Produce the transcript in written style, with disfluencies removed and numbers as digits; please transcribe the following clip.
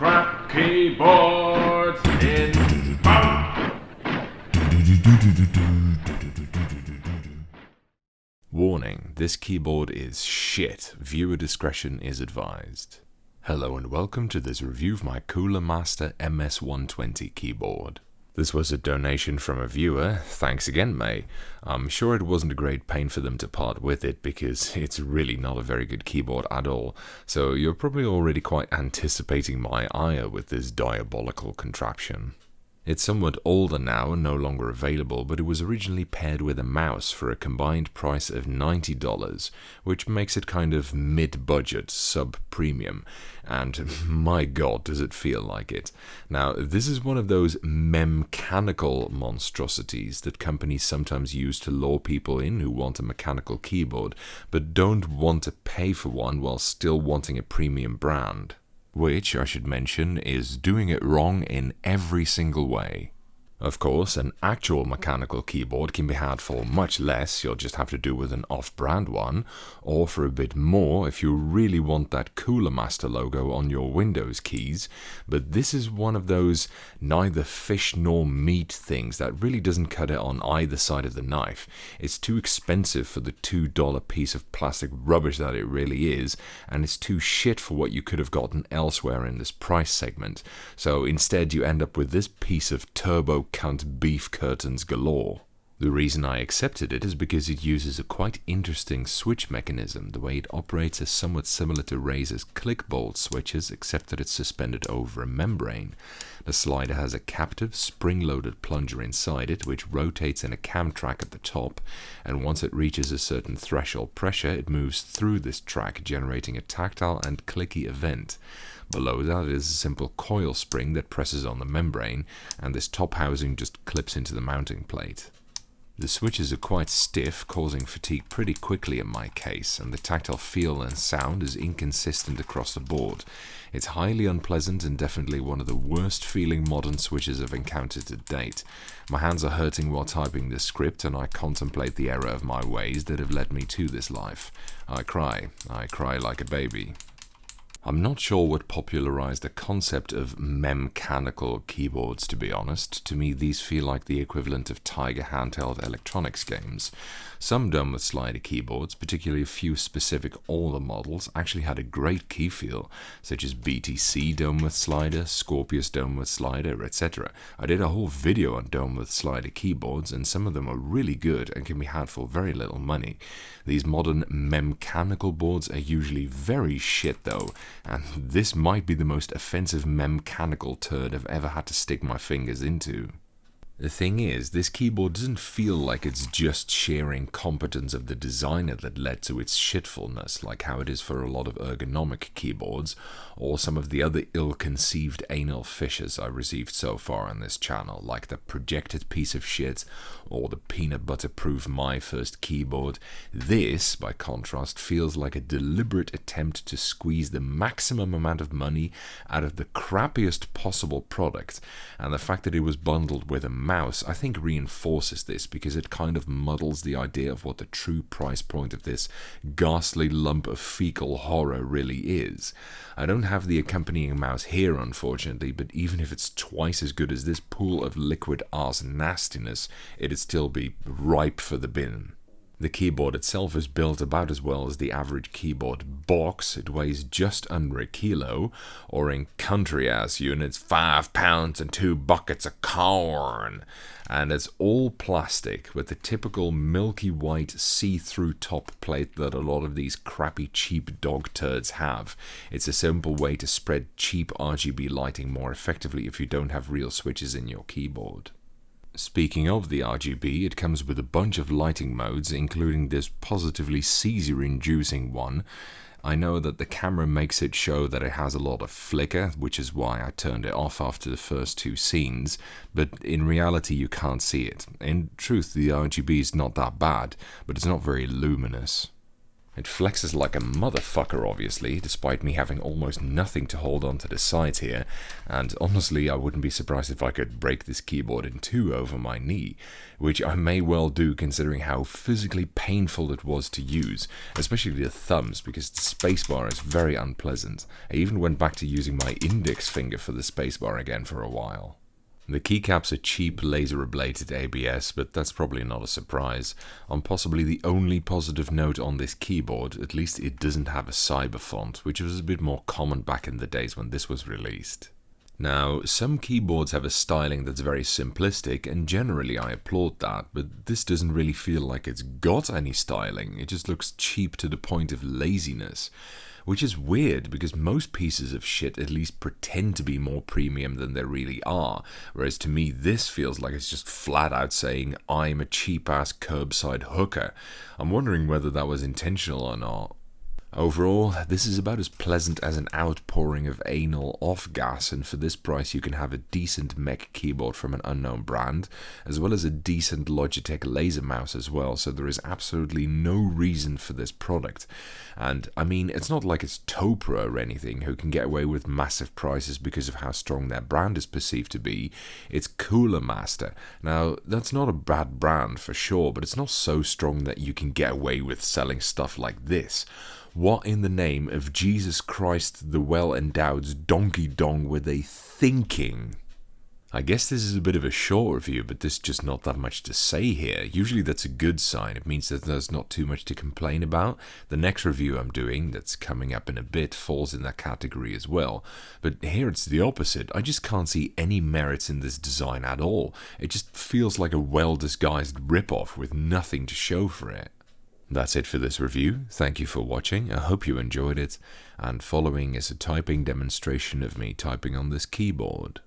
crap keyboards in Warning, this keyboard is shit. Viewer discretion is advised. Hello and welcome to this review of my Cooler Master MS120 keyboard. This was a donation from a viewer. Thanks again, May. I'm sure it wasn't a great pain for them to part with it because it's really not a very good keyboard at all. So you're probably already quite anticipating my ire with this diabolical contraption. It's somewhat older now and no longer available, but it was originally paired with a mouse for a combined price of $90, which makes it kind of mid-budget, sub-premium, and my god does it feel like it. Now, this is one of those mem-chanical monstrosities that companies sometimes use to lure people in who want a mechanical keyboard, but don't want to pay for one while still wanting a premium brand. Which, I should mention, is doing it wrong in every single way. Of course, an actual mechanical keyboard can be had for much less, you'll just have to do with an off-brand one, or for a bit more if you really want that Cooler Master logo on your Windows keys, but this is one of those neither fish nor meat things that really doesn't cut it on either side of the knife. It's too expensive for the $2 piece of plastic rubbish that it really is, and it's too shit for what you could have gotten elsewhere in this price segment, so instead you end up with this piece of turbo cunt beef curtains galore. The reason I accepted it is because it uses a quite interesting switch mechanism. The way it operates is somewhat similar to Razer's click bolt switches, except that it's suspended over a membrane. The slider has a captive, spring-loaded plunger inside it, which rotates in a cam track at the top, and once it reaches a certain threshold pressure, it moves through this track, generating a tactile and clicky event. Below that is a simple coil spring that presses on the membrane, and this top housing just clips into the mounting plate. The switches are quite stiff, causing fatigue pretty quickly in my case, and the tactile feel and sound is inconsistent across the board. It's highly unpleasant and definitely one of the worst feeling modern switches I've encountered to date. My hands are hurting while typing this script, and I contemplate the error of my ways that have led me to this life. I cry like a baby. I'm not sure what popularized the concept of mem-chanical keyboards, to be honest. To me, these feel like the equivalent of Tiger handheld electronics games. Some done with slider keyboards, particularly a few specific older models, actually had a great key feel, such as BTC done with slider, Scorpius done with slider, etc. I did a whole video on done with slider keyboards, and some of them are really good and can be had for very little money. These modern mem-chanical boards are usually very shit though, and this might be the most offensive mem-chanical turd I've ever had to stick my fingers into. The thing is, this keyboard doesn't feel like it's just sheer incompetence of the designer that led to its shitfulness, like how it is for a lot of ergonomic keyboards, or some of the other ill-conceived anal fissures I've received so far on this channel, like the projected piece of shit, or the peanut butter-proof My First keyboard. This, by contrast, feels like a deliberate attempt to squeeze the maximum amount of money out of the crappiest possible product, and the fact that it was bundled with a mouse, I think, reinforces this because it kind of muddles the idea of what the true price point of this ghastly lump of fecal horror really is. I don't have the accompanying mouse here, unfortunately, but even if it's twice as good as this pool of liquid arse nastiness, it'd still be ripe for the bin. The keyboard itself is built about as well as the average keyboard box. It weighs just under a kilo, or in country-ass units, 5 pounds and 2 buckets of corn. And it's all plastic, with the typical milky white see-through top plate that a lot of these crappy cheap dog turds have. It's a simple way to spread cheap RGB lighting more effectively if you don't have real switches in your keyboard. Speaking of the RGB, it comes with a bunch of lighting modes, including this positively seizure-inducing one. I know that the camera makes it show that it has a lot of flicker, which is why I turned it off after the first 2 scenes, but in reality you can't see it. In truth, the RGB is not that bad, but it's not very luminous. It flexes like a motherfucker, obviously, despite me having almost nothing to hold on to the side here, and honestly I wouldn't be surprised if I could break this keyboard in two over my knee, which I may well do considering how physically painful it was to use, especially the thumbs, because the spacebar is very unpleasant. I even went back to using my index finger for the spacebar again for a while. The keycaps are cheap laser-ablated ABS, but that's probably not a surprise. On possibly the only positive note on this keyboard, at least it doesn't have a cyber font, which was a bit more common back in the days when this was released. Now, some keyboards have a styling that's very simplistic, and generally I applaud that, but this doesn't really feel like it's got any styling. It just looks cheap to the point of laziness. Which is weird, because most pieces of shit at least pretend to be more premium than they really are, whereas to me this feels like it's just flat out saying, I'm a cheap-ass curbside hooker. I'm wondering whether that was intentional or not. Overall, this is about as pleasant as an outpouring of anal off-gas, and for this price you can have a decent mech keyboard from an unknown brand, as well as a decent Logitech laser mouse as well, so there is absolutely no reason for this product. And I mean, it's not like it's Topra or anything who can get away with massive prices because of how strong their brand is perceived to be. It's Cooler Master. Now, that's not a bad brand for sure, but it's not so strong that you can get away with selling stuff like this. What in the name of Jesus Christ the well-endowed's donkey dong were they thinking? I guess this is a bit of a short review, but there's just not that much to say here. Usually that's a good sign. It means that there's not too much to complain about. The next review I'm doing, that's coming up in a bit, falls in that category as well. But here it's the opposite. I just can't see any merits in this design at all. It just feels like a well-disguised rip-off with nothing to show for it. That's it for this review. Thank you for watching. I hope you enjoyed it. And following is a typing demonstration of me typing on this keyboard.